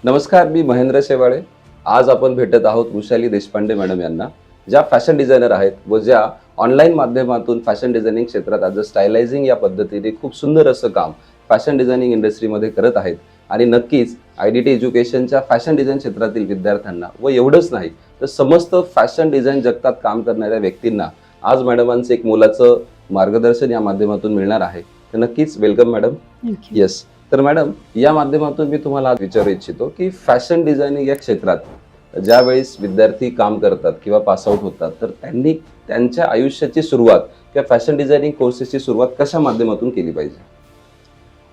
नमस्कार, मी महेंद्र शेवाळे. आज आपण भेटत आहोत वृषाली देशपांडे मॅडम यांना, ज्या फॅशन डिझायनर आहेत व ज्या ऑनलाईन माध्यमातून फॅशन डिझायनिंग क्षेत्रात आज स्टायलायझिंग या पद्धतीने खूप सुंदर असं काम फॅशन डिझायनिंग इंडस्ट्रीमध्ये करत आहेत. आणि नक्कीच आयडीटी एज्युकेशनच्या फॅशन डिझाईन क्षेत्रातील विद्यार्थ्यांना व एवढंच नाही तर समस्त फॅशन डिझाईन जगतात काम करणाऱ्या व्यक्तींना आज मॅडमांचं एक मोलाचं मार्गदर्शन या माध्यमातून मिळणार आहे. तर नक्कीच वेलकम मॅडम. येस, तर मॅडम, या माध्यमातून मी तुम्हाला आज विचारू इच्छितो की फॅशन डिझायनिंग या क्षेत्रात ज्यावेळेस विद्यार्थी काम करतात किंवा पासआउट होतात तर त्यांनी त्यांच्या आयुष्याची सुरुवात किंवा फॅशन डिझायनिंग कोर्सेसची सुरुवात कशा माध्यमातून केली पाहिजे?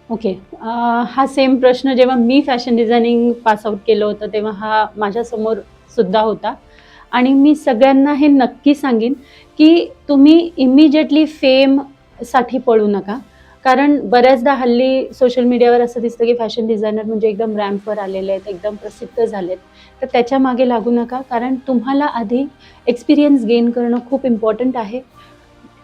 ओके. हा सेम प्रश्न जेव्हा मी फॅशन डिझायनिंग पासआउट केलं होतं तेव्हा हा माझ्यासमोर सुद्धा होता. आणि मी सगळ्यांना हे नक्की सांगेन की तुम्ही इमिजिएटली फेमसाठी पळू नका. कारण बऱ्याचदा हल्ली सोशल मीडियावर असं दिसतं की फॅशन डिझायनर म्हणजे एकदम रॅम्पवर आलेले आहेत, एकदम प्रसिद्ध झालेत. तर त्याच्या मागे लागू नका, कारण तुम्हाला आधी एक्सपिरियन्स गेन करणं खूप इम्पॉर्टंट आहे.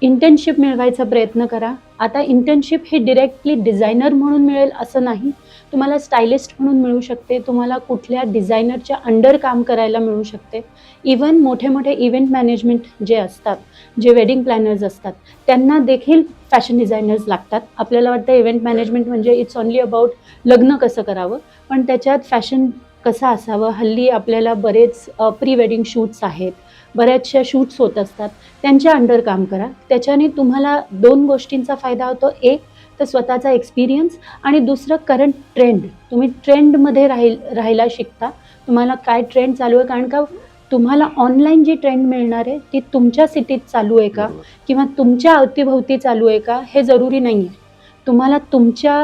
इंटर्नशिप मिळवायचा प्रयत्न करा. आता इंटर्नशिप हे डिरेक्टली डिझायनर म्हणून मिळेल असं नाही, तुम्हाला स्टायलिस्ट म्हणून मिळू शकते, तुम्हाला कुठल्या डिझायनरच्या अंडर काम करायला मिळू शकते. इवन मोठे मोठे इव्हेंट मॅनेजमेंट जे असतात, जे वेडिंग प्लॅनर्स असतात, त्यांना देखील फॅशन डिझायनर्स लागतात. आपल्याला वाटतं इव्हेंट मॅनेजमेंट म्हणजे इट्स ओनली अबाउट लग्न कसं करावं, पण त्याच्यात फॅशन कसं असावं. हल्ली आपल्याला बरेच प्री वेडिंग शूट्स आहेत, बऱ्याचशा शूट्स होत असतात, त्यांच्या अंडर काम करा. त्याच्याने तुम्हाला दोन गोष्टींचा फायदा होतो. एक तर स्वतःचा एक्सपिरियन्स, आणि दुसरं करंट ट्रेंड. तुम्ही ट्रेंडमध्ये राहायला शिकता. तुम्हाला काय ट्रेंड चालू आहे, कारण का तुम्हाला ऑनलाईन जी ट्रेंड मिळणार आहे ती तुमच्या सिटीत चालू आहे का किंवा तुमच्या अवतीभोवती चालू आहे का हे जरुरी नाही आहे. तुम्हाला तुमच्या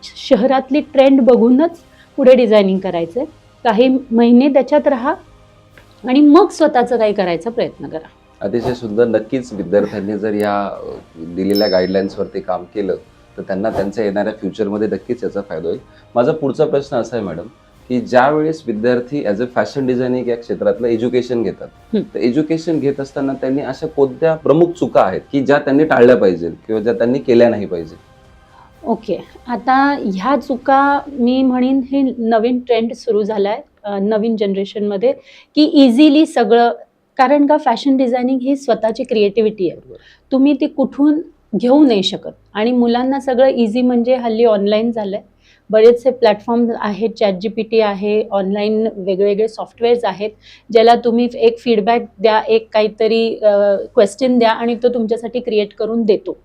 शहरातली ट्रेंड बघूनच पुढे डिझायनिंग करायचं आहे. काही महिने त्याच्यात राहा आणि मग स्वतःचं काही करायचा प्रयत्न करा. अतिशय सुंदर. नक्कीच विद्यार्थ्यांनी जर या दिलेल्या गाईडलाईन्सवरती काम केलं तर त्यांना त्यांच्या येणाऱ्या फ्युचरमध्ये नक्कीच याचा फायदा होईल. माझा पुढचा प्रश्न असा आहे मॅडम की ज्या वेळेस विद्यार्थी ॲज अ फॅशन डिझायनिंग या क्षेत्रातलं एज्युकेशन घेतात तर एज्युकेशन घेत असताना त्यांनी अशा कोणत्या प्रमुख चुका आहेत की ज्या त्यांनी टाळल्या पाहिजे किंवा ज्या त्यांनी केल्या नाही पाहिजे? ओके. आता ह्या चुका मी म्हणेन हे नवीन ट्रेंड सुरू झाला आहे नवीन जनरेशनमध्ये, की इझिली सगळं. कारण का फॅशन डिझायनिंग ही स्वतःची क्रिएटिव्हिटी आहे, तुम्ही ती कुठून घेऊ नाही शकत. आणि मुलांना सगळं इझी म्हणजे हल्ली ऑनलाईन झालं आहे. बरेचसे प्लॅटफॉर्म आहेत, ChatGPT आहे, ऑनलाईन वेगवेगळे सॉफ्टवेअर्स आहेत, ज्याला तुम्ही एक फीडबॅक द्या, एक काहीतरी क्वेश्चन द्या आणि तो तुमच्यासाठी क्रिएट करून देतो.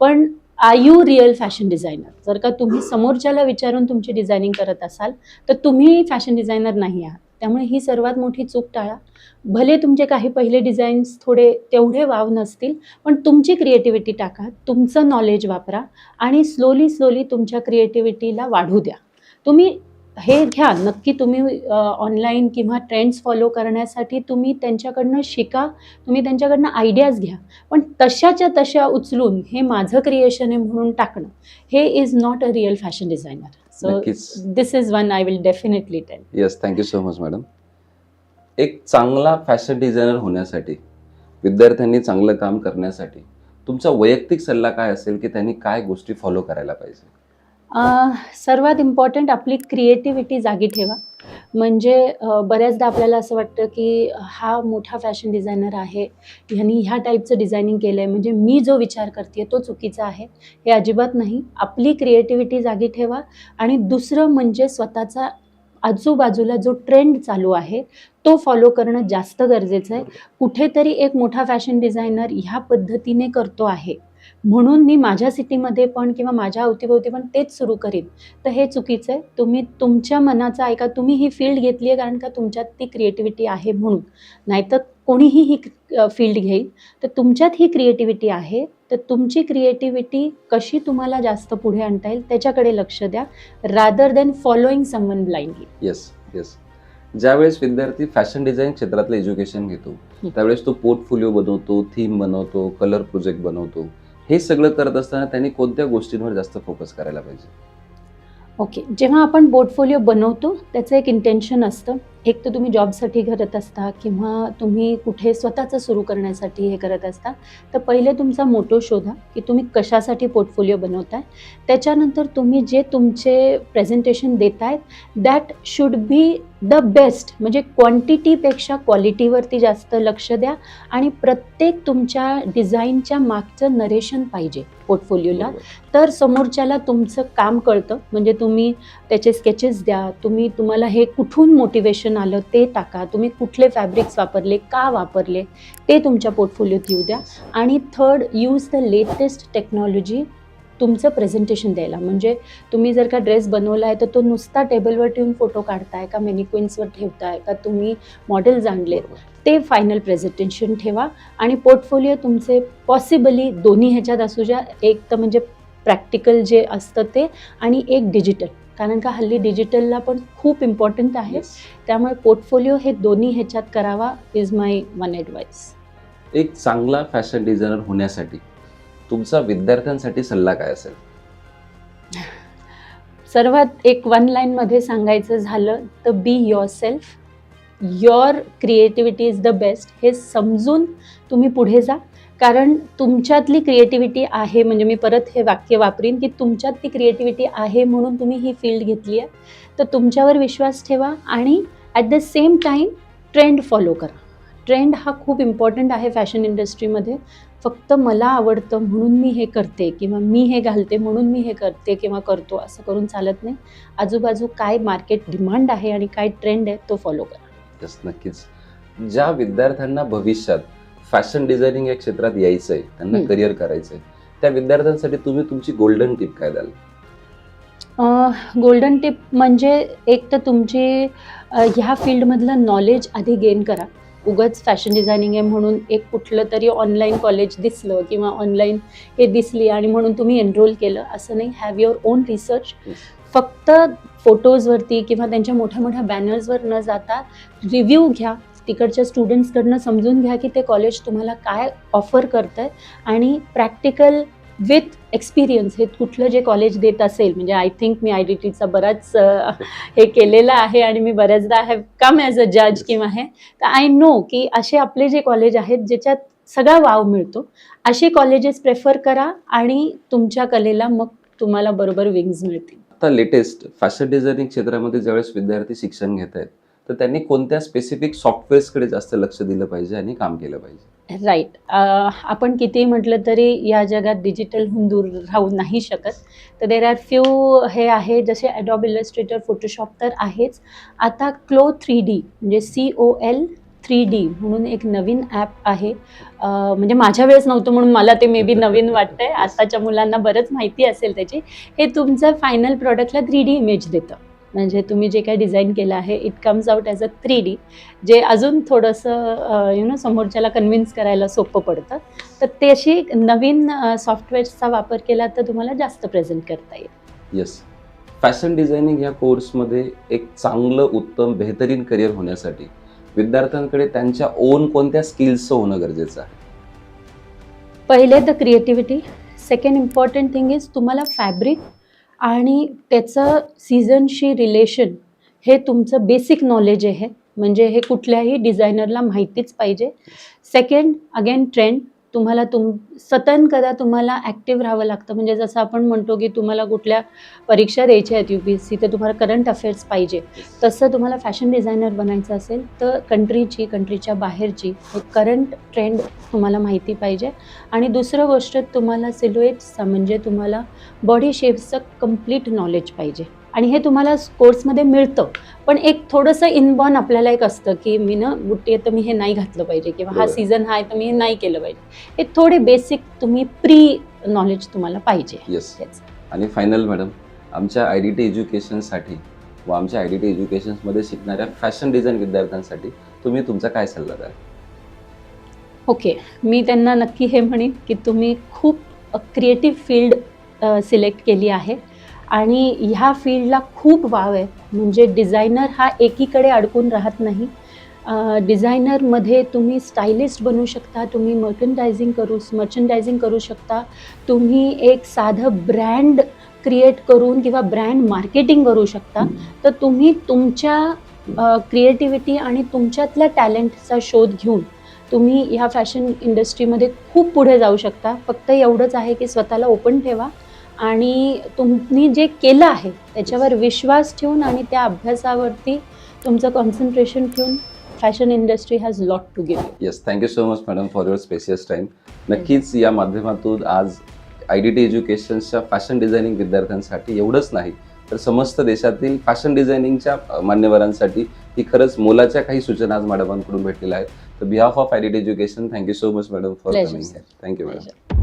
पण are you real fashion designer? जर का तुम्ही समोरच्याला विचारून तुमची डिझायनिंग करत असाल तर तुम्ही फॅशन डिझायनर नाही आहात. त्यामुळे ही सर्वात मोठी चूक टाळा. भले तुमचे काही पहिले डिझाईन्स थोडे तेवढे वाव नसतील, पण तुमची क्रिएटिव्हिटी टाका, तुमचं नॉलेज वापरा आणि स्लोली तुमच्या क्रिएटिव्हिटीला वाढू द्या. तुम्ही हे घ्या नक्की, तुम्ही ऑनलाईन किंवा ट्रेंड्स फॉलो करण्यासाठी तुम्ही त्यांच्याकडनं शिका, तुम्ही त्यांच्याकडनं आयडियाज घ्या, पण तशाच्या तशा उचलून हे माझं क्रिएशन आहे म्हणून टाकणं, हे is not a real fashion designer. So this is one I will definitely tell. Yes, thank you so much madam. एक चांगला फॅशन डिझायनर होण्यासाठी, विद्यार्थ्यांनी चांगलं काम करण्यासाठी तुमचा वैयक्तिक सल्ला काय असेल की त्यांनी काय गोष्टी फॉलो करायला पाहिजे? सर्वात इम्पॉर्टंट आपली क्रिएटिव्हिटी जागी ठेवा. म्हणजे बऱ्याचदा आपल्याला असं वाटतं की हा मोठा फॅशन डिझायनर आहे, ह्यानी ह्या टाईपचं डिझायनिंग केलं आहे, म्हणजे मी जो विचार करते तो चुकीचा आहे. हे अजिबात नाही. आपली क्रिएटिव्हिटी जागी ठेवा. आणि दुसरं म्हणजे स्वतःचा आजूबाजूला जो ट्रेंड चालू आहे तो फॉलो करणं जास्त गरजेचं आहे. कुठेतरी एक मोठा फॅशन डिझायनर ह्या पद्धतीने करतो आहे म्हणून मी माझ्या सिटीमध्ये पण किंवा माझ्या अवतीभोवती पण तेच सुरू करीन, तर हे चुकीचं आहे. तुम्ही तुमच्या मनाचं ऐका. तुम्ही ही फील्ड घेतली आहे कारण का तुमच्यात ती क्रिएटिव्हिटी आहे म्हणून, नाहीतर कोणीही ही फील्ड घेईल. तर तुमच्यात ही क्रिएटिव्हिटी आहे, तर तुमची क्रिएटिव्हिटी कशी तुम्हाला जास्त पुढे आणता येईल त्याच्याकडे लक्ष द्या, rather than following someone blindly. Yes yes. ज्यावेळेस विद्यार्थी फॅशन डिझाईन क्षेत्रातलं एज्युकेशन घेतो त्यावेळेस तो पोर्टफोलिओ बनवतो, थीम बनवतो, कलर प्रोजेक्ट बनवतो. हे सगळं करत असताना त्यांनी कोणत्या गोष्टींवर जास्त फोकस करायला पाहिजे? ओके. जेव्हा आपण पोर्टफोलिओ बनवतो त्याचं एक इंटेन्शन असतं एक तर तुम्ही जॉबसाठी करत असता किंवा तुम्ही कुठे स्वतःचं सुरू करण्यासाठी हे करत असता, तर पहिले तुमचा मोटो शोधा की तुम्ही कशासाठी पोर्टफोलिओ बनवताय. त्याच्यानंतर तुम्ही जे तुमचे प्रेझेंटेशन देताय that should be the best, म्हणजे क्वांटिटीपेक्षा क्वालिटीवरती जास्त लक्ष द्या आणि प्रत्येक तुमच्या डिझाईनच्या मागचं नरेशन पाहिजे पोर्टफोलिओला. बरोबर. तर समोरच्याला तुमचं काम कळतं, म्हणजे तुम्ही त्याचे स्केचेस द्या, तुम्हाला हे कुठून मोटिवेशन आलं ते टाका, तुम्ही कुठले फॅब्रिक्स वापरले, का वापरले ते तुमच्या पोर्टफोलिओत येऊ द्या. आणि third, use the latest technology तुमचं प्रेझेंटेशन द्यायला. म्हणजे तुम्ही जर का ड्रेस बनवला आहे तर तो नुसता टेबलवर ठेवून फोटो काढताय का मेनिक्विन्सवर ठेवताय का तुम्ही मॉडेल्स आणले, बरोबर. ते फायनल प्रेझेंटेशन ठेवा. आणि पोर्टफोलिओ तुमचे पॉसिबली दोन्ही ह्याच्यात असू द्या, एक तर म्हणजे प्रॅक्टिकल जे असतं ते आणि एक डिजिटल, कारण का हल्ली डिजिटलला पण खूप इम्पॉर्टंट आहे. Yes. त्यामुळे पोर्टफोलिओ हे दोन्ही ह्याच्यात करावा इज माय वन ॲडवाईस. एक चांगला फॅशन डिझायनर होण्यासाठी तुमचा विद्यार्थ्यांसाठी सल्ला काय असेल? सर्वात एक वन लाईनमध्ये सांगायचं झालं तर be your self, your creativity is the best, हे समजून तुम्ही पुढे जा. कारण तुमच्यातली क्रिएटिव्हिटी आहे, म्हणजे मी परत हे वाक्य वापरीन की तुमच्यात ती क्रिएटिव्हिटी आहे म्हणून तुम्ही ही फील्ड घेतली आहे. तर तुमच्यावर विश्वास ठेवा आणि at the same time trend follow करा. ट्रेंड हा खूप इम्पॉर्टंट आहे फॅशन इंडस्ट्रीमध्ये. फक्त मला आवडतं म्हणून मी हे करते किंवा मी हे घालते म्हणून मी हे करते किंवा करतो असं करून चालत नाही. आजूबाजू काय मार्केट डिमांड आहे आणि काय ट्रेंड आहे तो फॉलो करा. यस, नक्कीच. ज्या विद्यार्थ्यांना भविष्यात फॅशन डिझायनिंग या क्षेत्रात यायचं आहे, त्यांना करिअर करायचं आहे, त्या विद्यार्थ्यांसाठी तुम्ही तुमची गोल्डन टिप काय द्याल? गोल्डन टिप म्हणजे एक तर तुमची ह्या फील्डमधलं नॉलेज आधी गेन करा. उगाच फॅशन डिझायनिंग आहे म्हणून एक कुठलं तरी ऑनलाईन कॉलेज दिसलं किंवा ऑनलाईन हे दिसली आणि म्हणून तुम्ही एनरोल केलं असं नाही. Have your on research. फक्त फोटोजवरती किंवा त्यांच्या मोठ्या मोठ्या बॅनर्सवर न जाता रिव्ह्यू घ्या, तिकडच्या स्टुडंट्सकडनं समजून घ्या की ते कॉलेज तुम्हाला काय ऑफर करतं आहे आणि प्रॅक्टिकल विथ एक्सपिरियन्स हे कुठलं जे कॉलेज देत असेल. म्हणजे आय थिंक मी IDTचा बराच हे केलेलं आहे आणि मी बऱ्याचदा हॅव कम ॲज अ जज किंवा हे, तर आय नो की असे आपले जे कॉलेज आहेत ज्याच्यात सगळा वाव मिळतो, असे कॉलेजेस प्रेफर करा आणि तुमच्या कलेला मग तुम्हाला बरोबर विंग्स मिळतील. आता लेटेस्ट फॅशन डिझायनिंग क्षेत्रामध्ये ज्यावेळेस विद्यार्थी शिक्षण घेत आहेत, तर त्यांनी कोणत्या स्पेसिफिक सॉफ्टवेअर्सकडे जास्त लक्ष दिलं पाहिजे आणि काम केलं पाहिजे? राईट. आपण कितीही म्हटलं तरी या जगात डिजिटलहून दूर राहू नाही शकत. तर देर आर फ्यू हे आहे, जसे ॲडोब इलस्ट्रेटर, फोटोशॉप तर आहेच. आता क्लो 3D म्हणजे COL 3D म्हणून एक नवीन ॲप आहे. म्हणजे माझ्या वेळेस नव्हतं म्हणून मला ते मे बी नवीन वाटतंय. आताच्या मुलांना बरंच माहिती असेल त्याची. हे तुमचं फायनल प्रॉडक्टला 3D इमेज देतं. म्हणजे तुम्ही जे काही डिझाईन केलं आहे it comes out as a 3D, जे अजून थोडंसं समोरच्याला कन्व्हिन्स करायला सोपं पडतं. तर ते अशी नवीन सॉफ्टवेअर्सचा वापर केला तर तुम्हाला जास्त प्रेझेंट करता येईल. येस. फॅशन डिझायनिंग या कोर्समध्ये एक चांगलं, उत्तम, बेहतरीन करिअर होण्यासाठी विद्यार्थ्यांकडे त्यांच्या ओन कोणत्या स्किल्सचं होणं गरजेचं आहे? पहिले तर creativity. Second important thing is तुम्हाला फॅब्रिक आणि त्याचं सीझनशी रिलेशन हे तुमचं बेसिक नॉलेज आहे. म्हणजे हे कुठल्याही डिझायनरला माहितीच पाहिजे. Second, again trend. तुम्हाला सतत कदा तुम्हाला ॲक्टिव्ह राहावं लागतं. म्हणजे जसं आपण म्हणतो की तुम्हाला कुठल्या परीक्षा द्यायच्या आहेत UPSC, तर तुम्हाला करंट अफेअर्स पाहिजे. तसं तुम्हाला फॅशन डिझायनर बनायचं असेल तर कंट्रीच्या बाहेरची करंट ट्रेंड तुम्हाला माहिती पाहिजे. आणि दुसरं गोष्ट, तुम्हाला सिल्युएट्सचा म्हणजे तुम्हाला बॉडी शेप्सचं कम्प्लीट नॉलेज पाहिजे. आणि हे तुम्हाला कोर्समध्ये मिळतं, पण एक थोडंसं इनबॉर्न आपल्याला एक असतं की मी बुट्टी आहे तर मी हे नाही घातलं पाहिजे किंवा हा सीझन आहे तर मी हे नाही केलं पाहिजे. हे थोडे बेसिक तुम्ही प्री नॉलेज तुम्हाला पाहिजे. येस. आणि फायनल मॅडम, आमच्या IDT एज्युकेशनसाठी व आमच्या IDT एज्युकेशन्समध्ये शिकणाऱ्या फॅशन डिझाईन विद्यार्थ्यांसाठी तुम्ही तुमचा काय सल्ला द्याल? ओके, मी त्यांना नक्की हे म्हणेन की तुम्ही खूप क्रिएटिव्ह फील्ड सिलेक्ट केली आहे आणि ह्या फील्डला खूप वाव आहे. म्हणजे डिझायनर हा एकीकडे अडकून राहत नाही. डिझायनरमध्ये तुम्ही स्टायलिस्ट बनू शकता, तुम्ही मर्चंडायझिंग करू शकता, तुम्ही एक साधं ब्रँड क्रिएट करून किंवा ब्रँड मार्केटिंग करू शकता. तर तुम्ही तुमच्या क्रिएटिव्हिटी आणि तुमच्यातल्या टॅलेंटचा शोध घेऊन तुम्ही ह्या फॅशन इंडस्ट्रीमध्ये खूप पुढे जाऊ शकता. फक्त एवढंच आहे की स्वतःला ओपन ठेवा आणि तुम्ही जे केलं आहे त्याच्यावर विश्वास ठेवून आणि त्या अभ्यासावरती तुमचं कॉन्सन्ट्रेशन ठेवून fashion industry has lot to give. Yes, thank you so much madam for your spacious time. नक्कीच या माध्यमातून आज IDT एज्युकेशनच्या फॅशन डिझायनिंग विद्यार्थ्यांसाठी एवढंच नाही तर समस्त देशातील फॅशन डिझायनिंगच्या मान्यवरांसाठी ही खरंच मोलाच्या काही सूचना आज मॅडमांकडून भेटलेल्या आहेत. तर behalf of IDT education, thank you so much madam for Pleasure, coming. sir. Thank you madam.